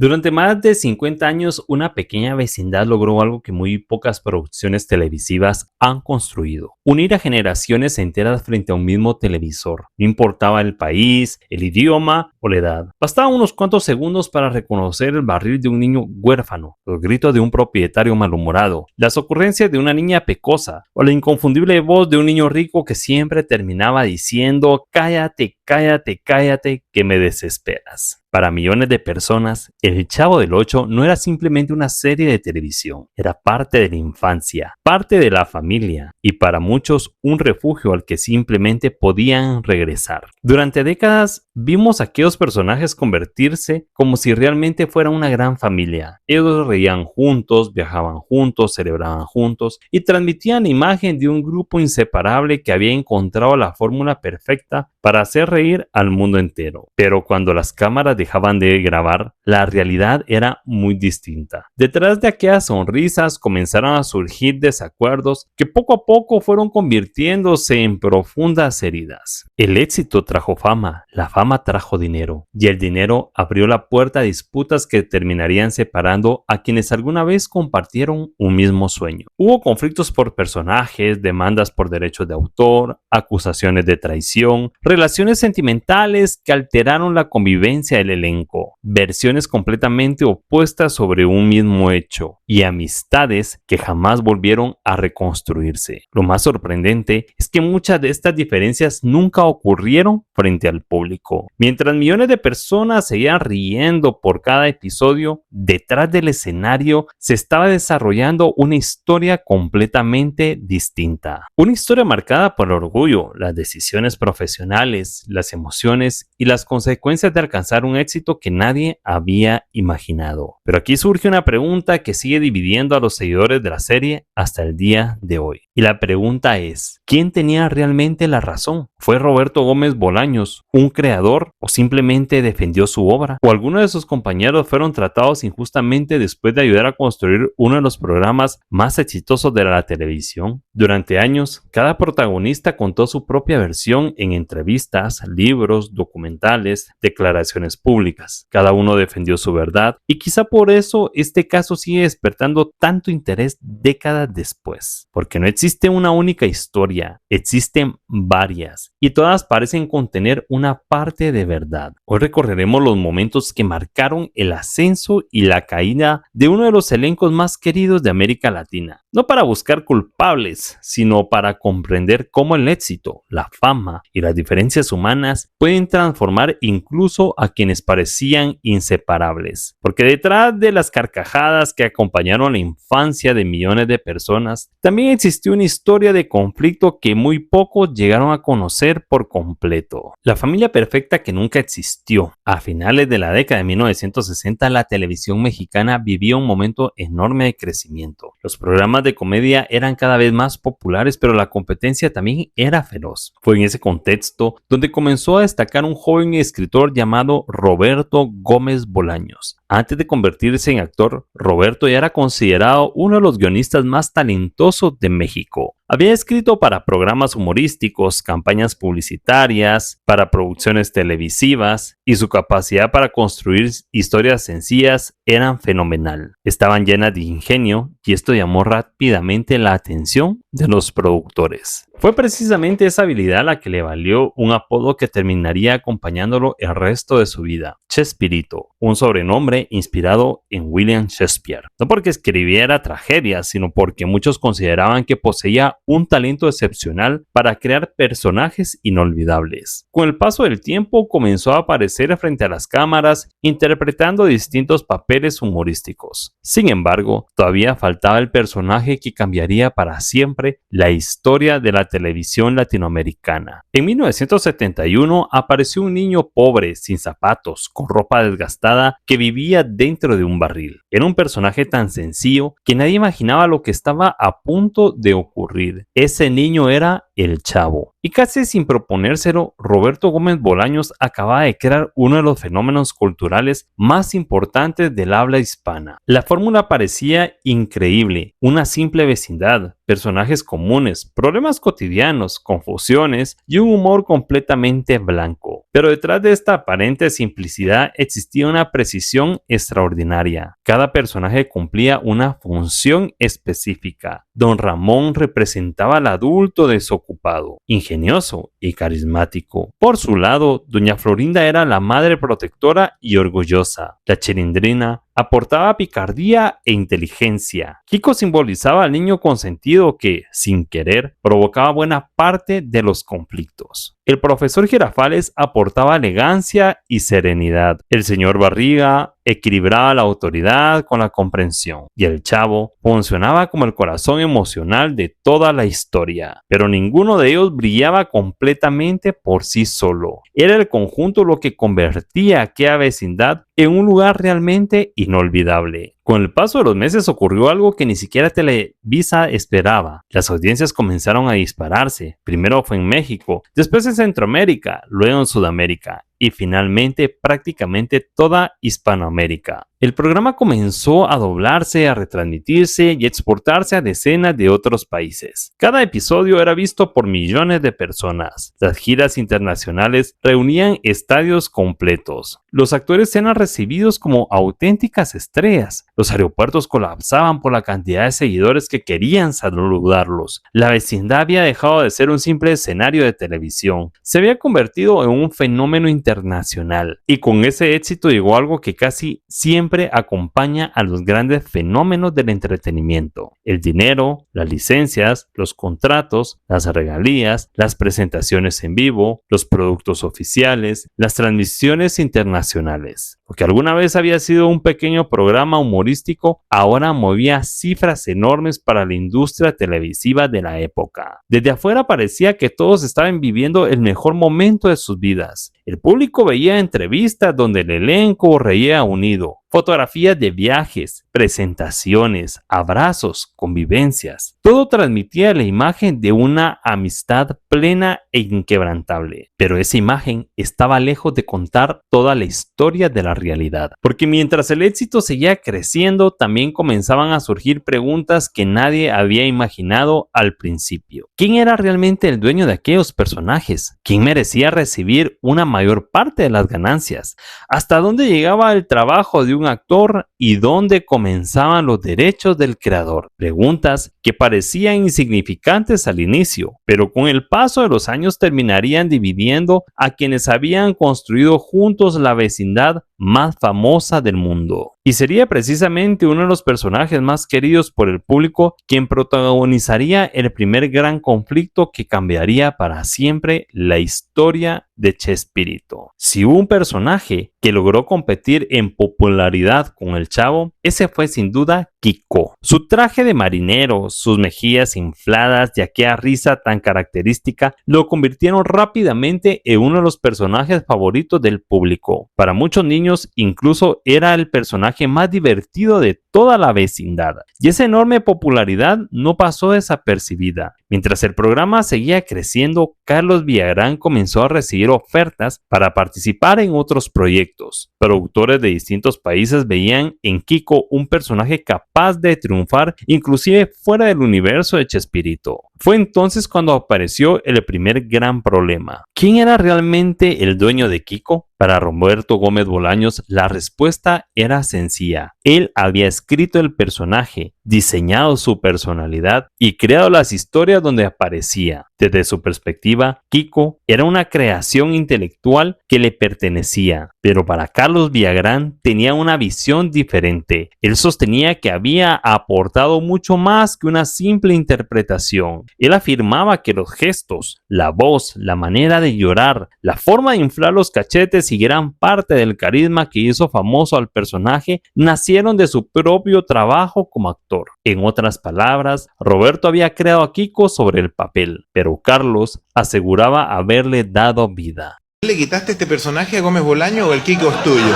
Durante más de 50 años, una pequeña vecindad logró algo que muy pocas producciones televisivas han construido: unir a generaciones enteras frente a un mismo televisor. No importaba el país, el idioma o la edad. Bastaban unos cuantos segundos para reconocer el barril de un niño huérfano, los gritos de un propietario malhumorado, las ocurrencias de una niña pecosa o la inconfundible voz de un niño rico que siempre terminaba diciendo: cállate, cállate, cállate, que me desesperas. Para millones de personas, El Chavo del Ocho no era simplemente una serie de televisión, era parte de la infancia, parte de la familia y para muchos un refugio al que simplemente podían regresar. Durante décadas vimos a aquellos personajes convertirse como si realmente fuera una gran familia. Ellos reían juntos, viajaban juntos, celebraban juntos y transmitían la imagen de un grupo inseparable que había encontrado la fórmula perfecta para hacer reír al mundo entero. Pero cuando las cámaras dejaban de grabar, la realidad era muy distinta. Detrás de aquellas sonrisas comenzaron a surgir desacuerdos que poco a poco fueron convirtiéndose en profundas heridas. El éxito trajo fama, la fama trajo dinero, y el dinero abrió la puerta a disputas que terminarían separando a quienes alguna vez compartieron un mismo sueño. Hubo conflictos por personajes, demandas por derechos de autor, acusaciones de traición, relaciones sentimentales que alteraron la convivencia del elenco, versiones completamente opuestas sobre un mismo hecho y amistades que jamás volvieron a reconstruirse. Lo más sorprendente es que muchas de estas diferencias nunca ocurrieron frente al público. Mientras millones de personas seguían riendo por cada episodio, detrás del escenario se estaba desarrollando una historia completamente distinta. Una historia marcada por el orgullo, las decisiones profesionales, las emociones y las consecuencias de alcanzar un éxito que nadie había imaginado. Pero aquí surge una pregunta que sigue dividiendo a los seguidores de la serie hasta el día de hoy. Y la pregunta es: ¿quién tenía realmente la razón? ¿Fue Roberto Gómez Bolaños un creador o simplemente defendió su obra? ¿O algunos de sus compañeros fueron tratados injustamente después de ayudar a construir uno de los programas más exitosos de la televisión? Durante años, cada protagonista contó su propia versión en entrevistas, libros, documentales, declaraciones públicas. Cada uno defendió su verdad y quizá por eso este caso sigue despertando tanto interés décadas después. Porque no existe una única historia, existen varias y todas parecen contener una parte de verdad. Hoy recorreremos los momentos que marcaron el ascenso y la caída de uno de los elencos más queridos de América Latina. No para buscar culpables, sino para comprender cómo el éxito, la fama y las diferencias humanas pueden transformar incluso a quienes parecían inseparables. Porque detrás de las carcajadas que acompañaron la infancia de millones de personas, también existió una historia de conflicto que muy pocos llegaron a conocer por completo. La familia perfecta que nunca existió. A finales de la década de 1960, la televisión mexicana vivía un momento enorme de crecimiento. Los programas de comedia eran cada vez más populares, pero la competencia también era feroz. Fue en ese contexto donde comenzó a destacar un joven escritor llamado Roberto Gómez Bolaños. Antes de convertirse en actor, Roberto ya era considerado uno de los guionistas más talentosos de México. Había escrito para programas humorísticos, campañas publicitarias, para producciones televisivas, y su capacidad para construir historias sencillas eran fenomenal. Estaban llenas de ingenio y esto llamó rápidamente la atención de los productores. Fue precisamente esa habilidad la que le valió un apodo que terminaría acompañándolo el resto de su vida: Chespirito, un sobrenombre inspirado en William Shakespeare. No porque escribiera tragedias, sino porque muchos consideraban que poseía un talento excepcional para crear personajes inolvidables. Con el paso del tiempo comenzó a aparecer frente a las cámaras interpretando distintos papeles humorísticos. Sin embargo, todavía faltaba el personaje que cambiaría para siempre la historia de la televisión latinoamericana. En 1971 apareció un niño pobre, sin zapatos, con ropa desgastada, que vivía dentro de un barril. Era un personaje tan sencillo que nadie imaginaba lo que estaba a punto de ocurrir. Ese niño era El Chavo. Y casi sin proponérselo, Roberto Gómez Bolaños acababa de crear uno de los fenómenos culturales más importantes del habla hispana. La fórmula parecía increíble: una simple vecindad, personajes comunes, problemas cotidianos, confusiones y un humor completamente blanco. Pero detrás de esta aparente simplicidad existía una precisión extraordinaria. Cada personaje cumplía una función específica. Don Ramón representaba al adulto desocupado, ingenioso y carismático. Por su lado, doña Florinda era la madre protectora y orgullosa. La Chilindrina aportaba picardía e inteligencia. Kiko simbolizaba al niño consentido que, sin querer, provocaba buena parte de los conflictos. El profesor Girafales aportaba elegancia y serenidad. El señor Barriga equilibraba la autoridad con la comprensión. Y el Chavo funcionaba como el corazón emocional de toda la historia. Pero ninguno de ellos brillaba completamente por sí solo. Era el conjunto lo que convertía aquella vecindad en un lugar realmente inolvidable. Con el paso de los meses ocurrió algo que ni siquiera Televisa esperaba. Las audiencias comenzaron a dispararse. Primero fue en México, después en Centroamérica, luego en Sudamérica y finalmente prácticamente toda Hispanoamérica. El programa comenzó a doblarse, a retransmitirse y exportarse a decenas de otros países. Cada episodio era visto por millones de personas. Las giras internacionales reunían estadios completos. Los actores eran recibidos como auténticas estrellas. Los aeropuertos colapsaban por la cantidad de seguidores que querían saludarlos. La vecindad había dejado de ser un simple escenario de televisión. Se había convertido en un fenómeno internacional. Y con ese éxito llegó algo que casi siempre acompaña a los grandes fenómenos del entretenimiento: el dinero, las licencias, los contratos, las regalías, las presentaciones en vivo, los productos oficiales, las transmisiones internacionales. Lo que alguna vez había sido un pequeño programa humorístico, ahora movía cifras enormes para la industria televisiva de la época. Desde afuera parecía que todos estaban viviendo el mejor momento de sus vidas. El público veía entrevistas donde el elenco reía unido, fotografías de viajes, presentaciones, abrazos, convivencias. Todo transmitía la imagen de una amistad plena e inquebrantable. Pero esa imagen estaba lejos de contar toda la historia de la realidad. Porque mientras el éxito seguía creciendo, también comenzaban a surgir preguntas que nadie había imaginado al principio. ¿Quién era realmente el dueño de aquellos personajes? ¿Quién merecía recibir una mayor parte de las ganancias? ¿Hasta dónde llegaba el trabajo de un actor y dónde comenzaban los derechos del creador? Preguntas que parecían insignificantes al inicio, pero con el paso de los años terminarían dividiendo a quienes habían construido juntos la vecindad más famosa del mundo. Y sería precisamente uno de los personajes más queridos por el público quien protagonizaría el primer gran conflicto que cambiaría para siempre la historia de Chespirito. Si hubo un personaje que logró competir en popularidad con el Chavo, ese fue sin duda Kiko. Su traje de marinero, sus mejillas infladas y aquella risa tan característica lo convirtieron rápidamente en uno de los personajes favoritos del público. Para muchos niños incluso era el personaje más divertido de toda la vecindad. Y esa enorme popularidad no pasó desapercibida. Mientras el programa seguía creciendo, Carlos Villagrán comenzó a recibir ofertas para participar en otros proyectos. Productores de distintos países veían en Kiko un personaje capaz de triunfar inclusive fuera del universo de Chespirito. Fue entonces cuando apareció el primer gran problema. ¿Quién era realmente el dueño de Kiko? Para Roberto Gómez Bolaños, la respuesta era sencilla. Él había escrito el personaje, diseñado su personalidad y creado las historias donde aparecía. Desde su perspectiva, Kiko era una creación intelectual que le pertenecía, pero para Carlos Villagrán tenía una visión diferente. Él sostenía que había aportado mucho más que una simple interpretación. Él afirmaba que los gestos, la voz, la manera de llorar, la forma de inflar los cachetes y gran parte del carisma que hizo famoso al personaje nacieron de su propio trabajo como actor. En otras palabras, Roberto había creado a Kiko sobre el papel, pero Carlos aseguraba haberle dado vida. ¿Le quitaste este personaje a Gómez Bolaño o el Kiko es tuyo?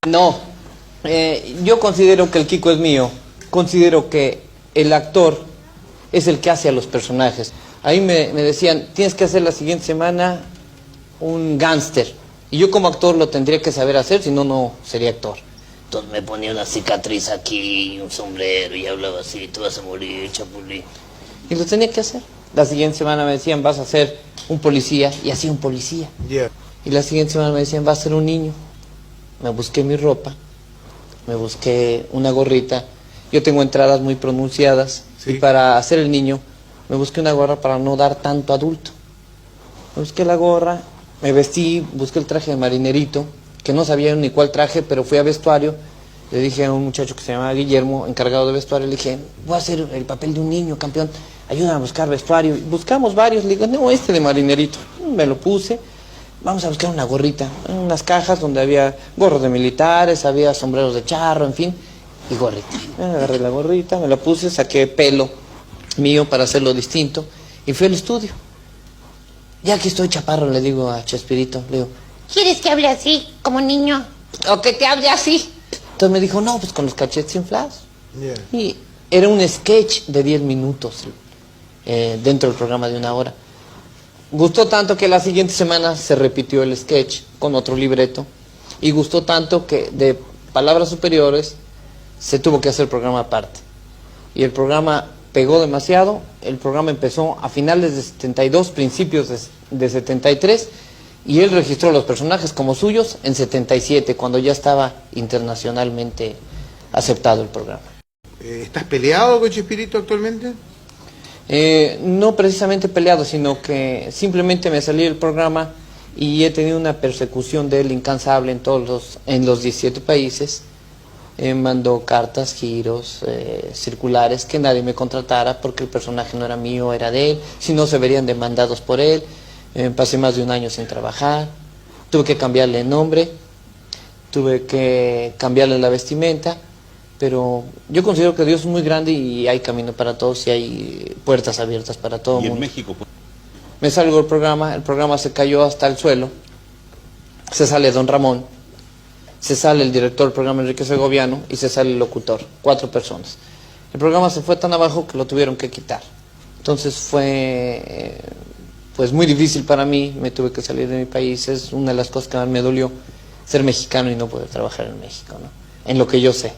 No, yo considero que el Kiko es mío. Considero que el actor es el que hace a los personajes. Ahí me decían, tienes que hacer la siguiente semana un gángster. Y yo como actor lo tendría que saber hacer, si no, no sería actor. Entonces me ponía una cicatriz aquí y un sombrero y hablaba así, te vas a morir, chapulín. Y lo tenía que hacer. La siguiente semana me decían, vas a ser un policía, y hacía un policía. Yeah. Y la siguiente semana me decían, vas a ser un niño. Me busqué mi ropa, me busqué una gorrita. Yo tengo entradas muy pronunciadas, Sí. y para hacer el niño me busqué una gorra para no dar tanto adulto. Me busqué la gorra, me vestí, busqué el traje de marinerito, que no sabía ni cuál traje, pero fui a vestuario. Le dije a un muchacho que se llamaba Guillermo, encargado de vestuario, le dije, voy a hacer el papel de un niño, campeón, ayúdame a buscar vestuario. Y buscamos varios, le digo, no, este de marinerito. Me lo puse, vamos a buscar una gorrita, unas cajas donde había gorros de militares, había sombreros de charro, en fin, y gorrita. Agarré la gorrita, me la puse, saqué pelo mío para hacerlo distinto, y fui al estudio. Ya que estoy chaparro, le digo a Chespirito, le digo, ¿Quieres que hable así, como niño? o que te hable así. Entonces me dijo, no, pues con los cachetes inflados. Yeah. Y era un sketch de 10 minutos dentro del programa de 1 hora. Gustó tanto que la siguiente semana se repitió el sketch con otro libreto. Y gustó tanto que de palabras superiores se tuvo que hacer el programa aparte. Y el programa pegó demasiado. El programa empezó a finales de 72, principios de 73. Y él registró los personajes como suyos en 77, cuando ya estaba internacionalmente aceptado el programa. ¿Estás peleado con Chespirito actualmente? No precisamente peleado, sino que simplemente me salí del programa y he tenido una persecución de él incansable en los 17 países. Mandó cartas, giros, circulares, que nadie me contratara porque el personaje no era mío, era de él, si no se verían demandados por él. Pasé más de 1 año sin trabajar, tuve que cambiarle el nombre, tuve que cambiarle la vestimenta, pero yo considero que Dios es muy grande y hay camino para todos y hay puertas abiertas para todo el mundo. México? Me salgo del programa, el programa se cayó hasta el suelo, se sale Don Ramón, se sale el director del programa Enrique Segoviano y se sale el locutor, 4 personas. El programa se fue tan abajo que lo tuvieron que quitar. Entonces fue pues muy difícil para mí, me tuve que salir de mi país, es una de las cosas que más me dolió, ser mexicano y no poder trabajar en México, ¿no? En lo que yo sé.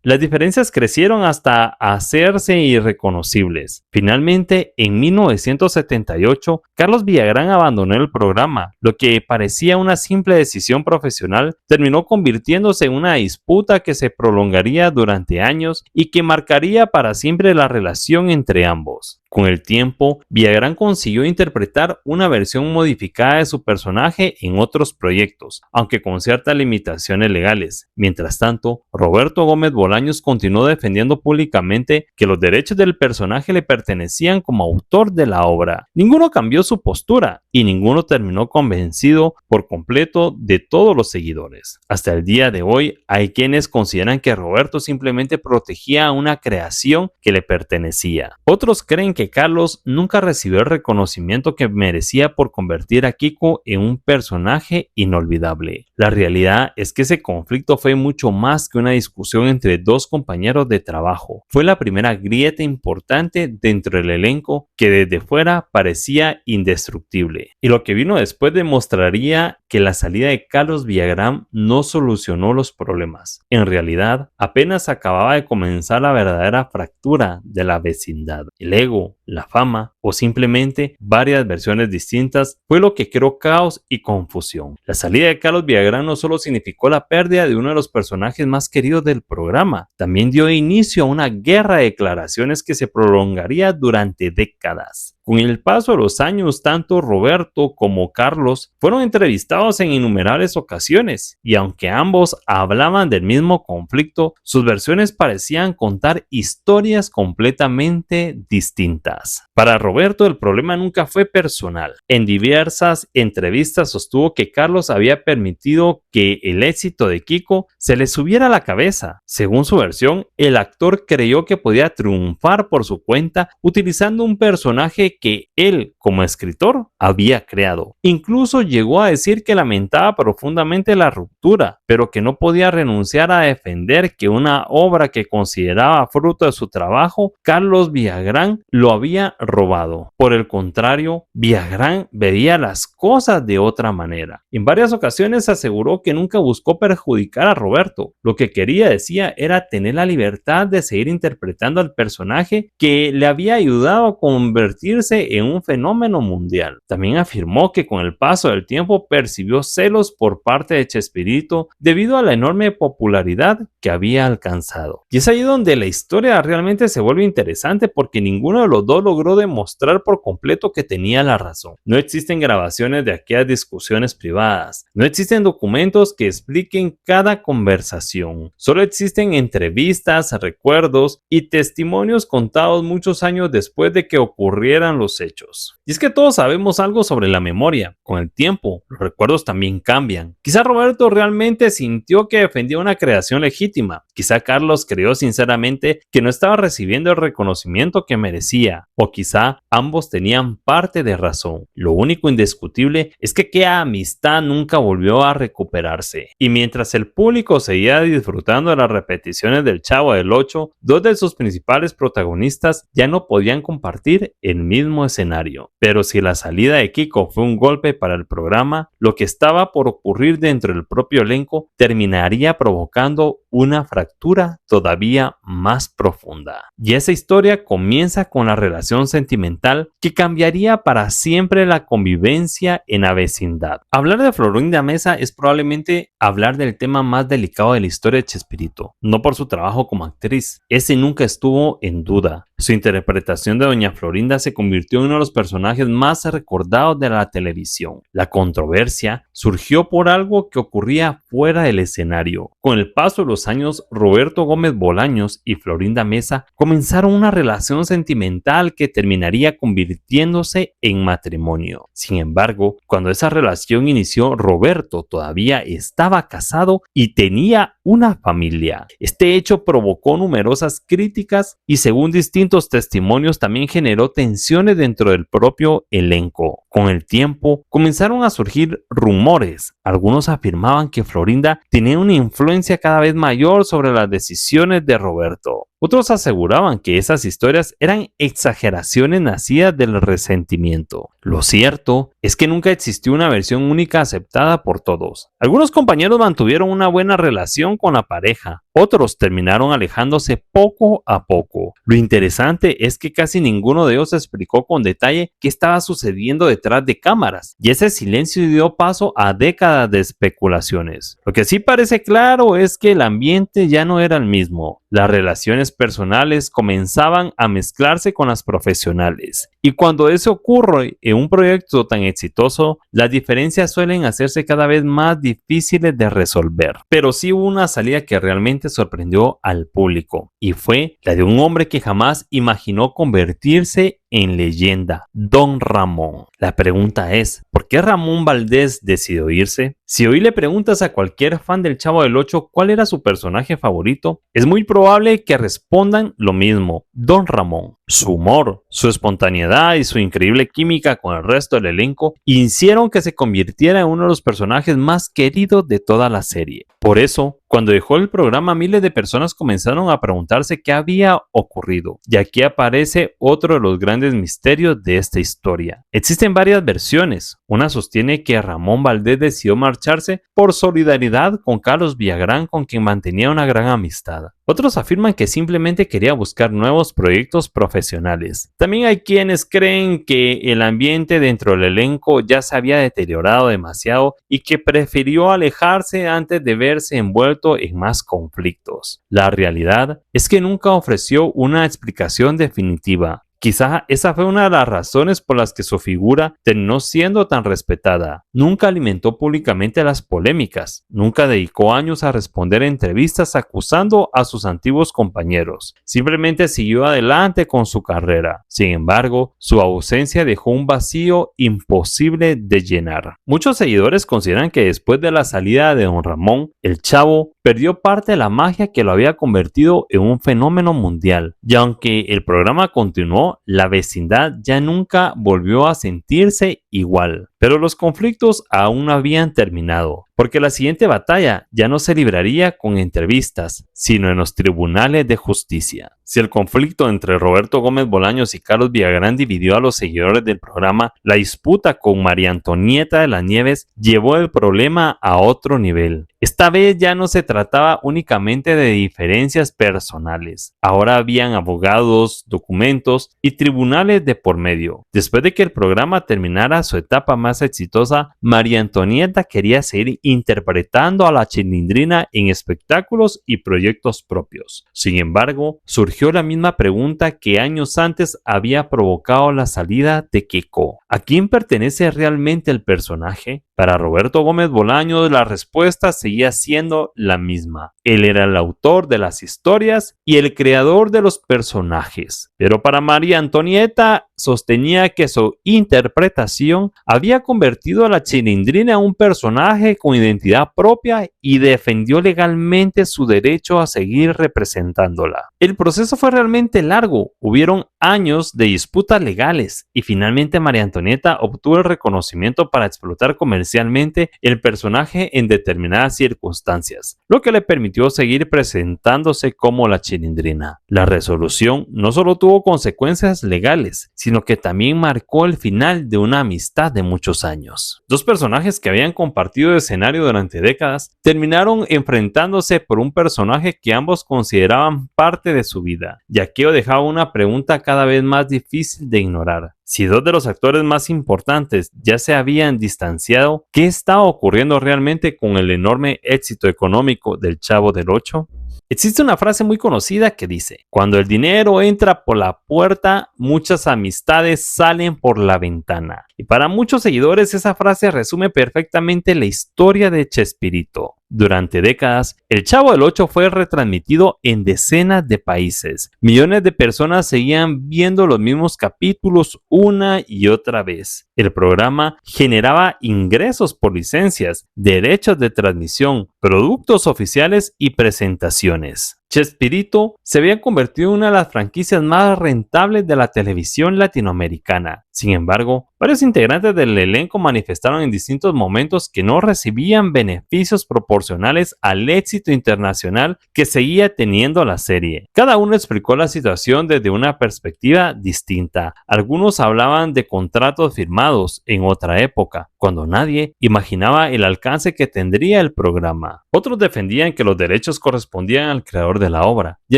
Las diferencias crecieron hasta hacerse irreconocibles. Finalmente, en 1978, Carlos Villagrán abandonó el programa. Lo que parecía una simple decisión profesional terminó convirtiéndose en una disputa que se prolongaría durante años y que marcaría para siempre la relación entre ambos. Con el tiempo, Villagrán consiguió interpretar una versión modificada de su personaje en otros proyectos, aunque con ciertas limitaciones legales. Mientras tanto, Roberto Gómez Bolaños continuó defendiendo públicamente que los derechos del personaje le pertenecían como autor de la obra. Ninguno cambió su postura y ninguno terminó convencido por completo de todos los seguidores. Hasta el día de hoy, hay quienes consideran que Roberto simplemente protegía una creación que le pertenecía. Otros creen que Carlos nunca recibió el reconocimiento que merecía por convertir a Kiko en un personaje inolvidable. La realidad es que ese conflicto fue mucho más que una discusión entre dos compañeros de trabajo. Fue la primera grieta importante dentro del elenco que desde fuera parecía indestructible. Y lo que vino después demostraría que la salida de Carlos Villagrán no solucionó los problemas. En realidad, apenas acababa de comenzar la verdadera fractura de la vecindad. El ego, la fama o simplemente varias versiones distintas fue lo que creó caos y confusión. La salida de Carlos Villagrán no solo significó la pérdida de uno de los personajes más queridos del programa, también dio inicio a una guerra de declaraciones que se prolongaría durante décadas. Con el paso de los años, tanto Roberto como Carlos fueron entrevistados en innumerables ocasiones, y aunque ambos hablaban del mismo conflicto, sus versiones parecían contar historias completamente distintas. Para Roberto, el problema nunca fue personal. En diversas entrevistas sostuvo que Carlos había permitido que el éxito de Kiko se le subiera a la cabeza. Según su versión, el actor creyó que podía triunfar por su cuenta utilizando un personaje que él, como escritor, había creado. Incluso llegó a decir que lamentaba profundamente la ruptura, pero que no podía renunciar a defender que una obra que consideraba fruto de su trabajo, Carlos Villagrán lo había había robado. Por el contrario, Villagrán veía las cosas de otra manera. En varias ocasiones aseguró que nunca buscó perjudicar a Roberto. Lo que quería, decía, era tener la libertad de seguir interpretando al personaje que le había ayudado a convertirse en un fenómeno mundial. También afirmó que con el paso del tiempo percibió celos por parte de Chespirito debido a la enorme popularidad que había alcanzado. Y es ahí donde la historia realmente se vuelve interesante, porque ninguno de los dos logró demostrar por completo que tenía la razón. No existen grabaciones de aquellas discusiones privadas, no existen documentos que expliquen cada conversación, solo existen entrevistas, recuerdos y testimonios contados muchos años después de que ocurrieran los hechos. Y es que todos sabemos algo sobre la memoria. Con el tiempo, los recuerdos también cambian. Quizá Roberto realmente sintió que defendía una creación legítima. Quizá Carlos creyó sinceramente que no estaba recibiendo el reconocimiento que merecía. O quizá ambos tenían parte de razón. Lo único indiscutible es que aquella amistad nunca volvió a recuperarse. Y mientras el público seguía disfrutando de las repeticiones del Chavo del Ocho, dos de sus principales protagonistas ya no podían compartir el mismo escenario. Pero si la salida de Kiko fue un golpe para el programa, lo que estaba por ocurrir dentro del propio elenco terminaría provocando una fractura todavía más profunda. Y esa historia comienza con la relación sentimental que cambiaría para siempre la convivencia en la vecindad. Hablar de Florinda Mesa es probablemente hablar del tema más delicado de la historia de Chespirito, no por su trabajo como actriz. Ese nunca estuvo en duda. Su interpretación de Doña Florinda se convirtió en uno de los personajes más recordados de la televisión. La controversia surgió por algo que ocurría fuera del escenario. Con el paso de los años, Roberto Gómez Bolaños y Florinda Mesa comenzaron una relación sentimental que terminaría convirtiéndose en matrimonio. Sin embargo, cuando esa relación inició, Roberto todavía estaba casado y tenía una familia. Este hecho provocó numerosas críticas y, según distintos testimonios, también generó tensiones dentro del propio elenco. Con el tiempo comenzaron a surgir rumores. Algunos afirmaban que Florinda tenía una influencia cada vez mayor sobre las decisiones de Roberto. Otros aseguraban que esas historias eran exageraciones nacidas del resentimiento. Lo cierto es que nunca existió una versión única aceptada por todos. Algunos compañeros mantuvieron una buena relación con la pareja, otros terminaron alejándose poco a poco. Lo interesante es que casi ninguno de ellos explicó con detalle qué estaba sucediendo detrás de cámaras, y ese silencio dio paso a décadas de especulaciones. Lo que sí parece claro es que el ambiente ya no era el mismo. Las relaciones personales comenzaban a mezclarse con las profesionales, y cuando eso ocurre en un proyecto tan exitoso, las diferencias suelen hacerse cada vez más difíciles de resolver. Pero sí hubo una salida que realmente sorprendió al público, y fue la de un hombre que jamás imaginó convertirse en leyenda, Don Ramón. La pregunta es, ¿por qué Ramón Valdés decidió irse? Si hoy le preguntas a cualquier fan del Chavo del Ocho cuál era su personaje favorito, es muy probable que respondan lo mismo, Don Ramón. Su humor, su espontaneidad y su increíble química con el resto del elenco hicieron que se convirtiera en uno de los personajes más queridos de toda la serie. Por eso, cuando dejó el programa, miles de personas comenzaron a preguntarse qué había ocurrido. Y aquí aparece otro de los grandes misterios de esta historia. Existen varias versiones. Una sostiene que Ramón Valdés decidió marcharse por solidaridad con Carlos Villagrán, con quien mantenía una gran amistad. Otros afirman que simplemente quería buscar nuevos proyectos profesionales. También hay quienes creen que el ambiente dentro del elenco ya se había deteriorado demasiado y que prefirió alejarse antes de verse envuelto en más conflictos. La realidad es que nunca ofreció una explicación definitiva. Quizá esa fue una de las razones por las que su figura terminó siendo tan respetada. Nunca alimentó públicamente las polémicas, nunca dedicó años a responder entrevistas acusando a sus antiguos compañeros. Simplemente siguió adelante con su carrera. Sin embargo, su ausencia dejó un vacío imposible de llenar. Muchos seguidores consideran que después de la salida de Don Ramón, el Chavo perdió parte de la magia que lo había convertido en un fenómeno mundial. Y aunque el programa continuó, la vecindad ya nunca volvió a sentirse igual. Pero los conflictos aún no habían terminado, porque la siguiente batalla ya no se libraría con entrevistas, sino en los tribunales de justicia. Si el conflicto entre Roberto Gómez Bolaños y Carlos Villagrán dividió a los seguidores del programa, la disputa con María Antonieta de las Nieves llevó el problema a otro nivel. Esta vez ya no se trataba únicamente de diferencias personales. Ahora habían abogados, documentos y tribunales de por medio. Después de que el programa terminara su etapa más exitosa, María Antonieta quería seguir interpretando a la Chilindrina en espectáculos y proyectos propios. Sin embargo, surgió la misma pregunta que años antes había provocado la salida de Kiko. ¿A quién pertenece realmente el personaje? Para Roberto Gómez Bolaños, la respuesta seguía siendo la misma. Él era el autor de las historias y el creador de los personajes. Pero para María Antonieta sostenía que su interpretación había convertido a la Chilindrina en un personaje con identidad propia y defendió legalmente su derecho a seguir representándola. El proceso fue realmente largo. Hubieron años de disputas legales y finalmente María Antonieta obtuvo el reconocimiento para explotar comercialmente el personaje en determinadas circunstancias, lo que le permitió seguir presentándose como la Chilindrina. La resolución no solo tuvo consecuencias legales, sino que también marcó el final de una amistad de muchos años. Dos personajes que habían compartido escenario durante décadas terminaron enfrentándose por un personaje que ambos consideraban parte de su vida, y aquello dejaba una pregunta cada vez más difícil de ignorar. Si dos de los actores más importantes ya se habían distanciado, ¿qué estaba ocurriendo realmente con el enorme éxito económico del Chavo del Ocho? Existe una frase muy conocida que dice: cuando el dinero entra por la puerta, muchas amistades salen por la ventana. Y para muchos seguidores esa frase resume perfectamente la historia de Chespirito. Durante décadas, El Chavo del Ocho fue retransmitido en decenas de países. Millones de personas seguían viendo los mismos capítulos una y otra vez. El programa generaba ingresos por licencias, derechos de transmisión, productos oficiales y presentaciones. Chespirito se había convertido en una de las franquicias más rentables de la televisión latinoamericana. Sin embargo, varios integrantes del elenco manifestaron en distintos momentos que no recibían beneficios proporcionales al éxito internacional que seguía teniendo la serie. Cada uno explicó la situación desde una perspectiva distinta. Algunos hablaban de contratos firmados en otra época, cuando nadie imaginaba el alcance que tendría el programa. Otros defendían que los derechos correspondían al creador de la obra, y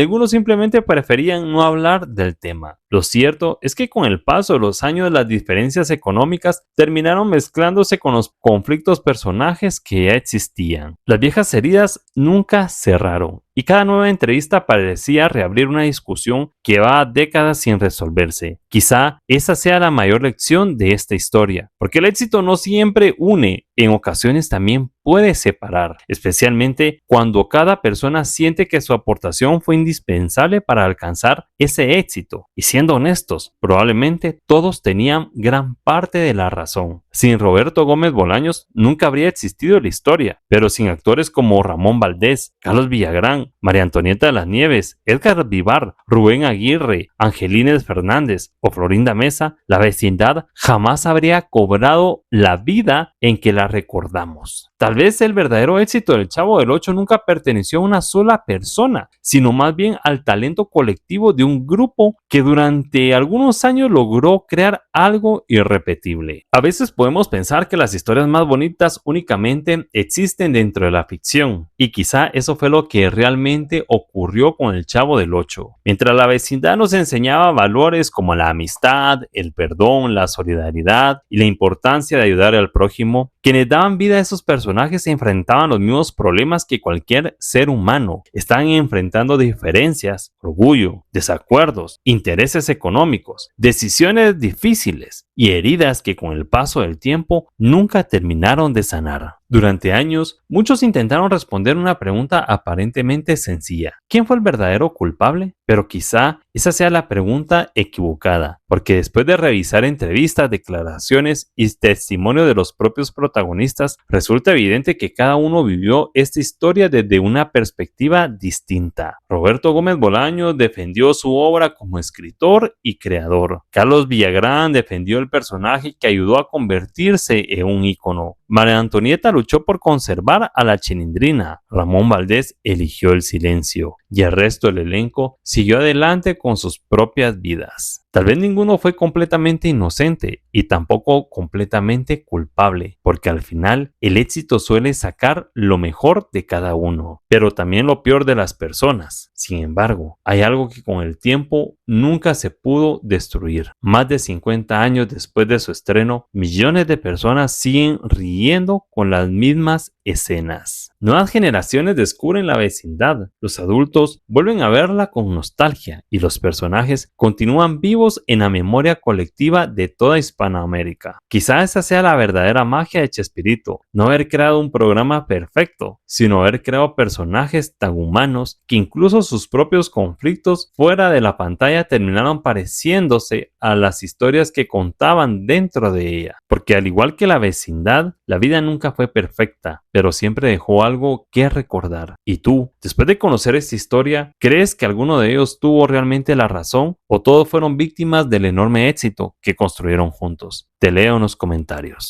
algunos simplemente preferían no hablar del tema. Lo cierto es que con el paso de los años las diferencias económicas terminaron mezclándose con los conflictos personajes que ya existían. Las viejas heridas nunca cerraron, y cada nueva entrevista parecía reabrir una discusión que va décadas sin resolverse. Quizá esa sea la mayor lección de esta historia, porque el éxito no siempre une, en ocasiones también puede separar, especialmente cuando cada persona siente que su aportación fue indispensable para alcanzar ese éxito. Y siendo honestos, probablemente todos tenían gran parte de la razón. Sin Roberto Gómez Bolaños nunca habría existido la historia, pero sin actores como Ramón Valdés, Carlos Villagrán, María Antonieta de las Nieves, Edgar Vivar, Rubén Aguirre, Angelines Fernández o Florinda Mesa, la vecindad jamás habría cobrado la vida en que la recordamos. Tal vez el verdadero éxito del Chavo del Ocho nunca perteneció a una sola persona, sino más bien al talento colectivo de un grupo que durante algunos años logró crear algo irrepetible. A veces podemos pensar que las historias más bonitas únicamente existen dentro de la ficción, y quizá eso fue lo que realmente ocurrió con el Chavo del Ocho. Mientras la vecindad nos enseñaba valores como la amistad, el perdón, la solidaridad y la importancia de ayudar al prójimo, quienes daban vida a esos personajes se enfrentaban los mismos problemas que cualquier ser humano. Estaban enfrentando diferencias, orgullo, desacuerdos, intereses económicos, decisiones difíciles y heridas que con el paso del tiempo nunca terminaron de sanar. Durante años, muchos intentaron responder una pregunta aparentemente sencilla: ¿quién fue el verdadero culpable? Pero quizá esa sea la pregunta equivocada, porque después de revisar entrevistas, declaraciones y testimonio de los propios protagonistas, resulta evidente que cada uno vivió esta historia desde una perspectiva distinta. Roberto Gómez Bolaños defendió su obra como escritor y creador. Carlos Villagrán defendió el personaje que ayudó a convertirse en un ícono. María Antonieta luchó por conservar a la Chilindrina. Ramón Valdés eligió el silencio. Y el resto del elenco siguió adelante con sus propias vidas. Tal vez ninguno fue completamente inocente y tampoco completamente culpable, porque al final el éxito suele sacar lo mejor de cada uno, pero también lo peor de las personas. Sin embargo, hay algo que con el tiempo nunca se pudo destruir. Más de 50 años después de su estreno, millones de personas siguen riendo con las mismas escenas. Nuevas generaciones descubren la vecindad, los adultos vuelven a verla con nostalgia y los personajes continúan vivos en la memoria colectiva de toda Hispanoamérica. Quizá esa sea la verdadera magia de Chespirito, no haber creado un programa perfecto, sino haber creado personajes tan humanos que incluso sus propios conflictos fuera de la pantalla terminaron pareciéndose a las historias que contaban dentro de ella. Porque al igual que la vecindad, la vida nunca fue perfecta, pero siempre dejó algo que recordar. ¿Y tú, después de conocer esta historia, crees que alguno de ellos tuvo realmente la razón o todos fueron víctimas del enorme éxito que construyeron juntos? Te leo en los comentarios.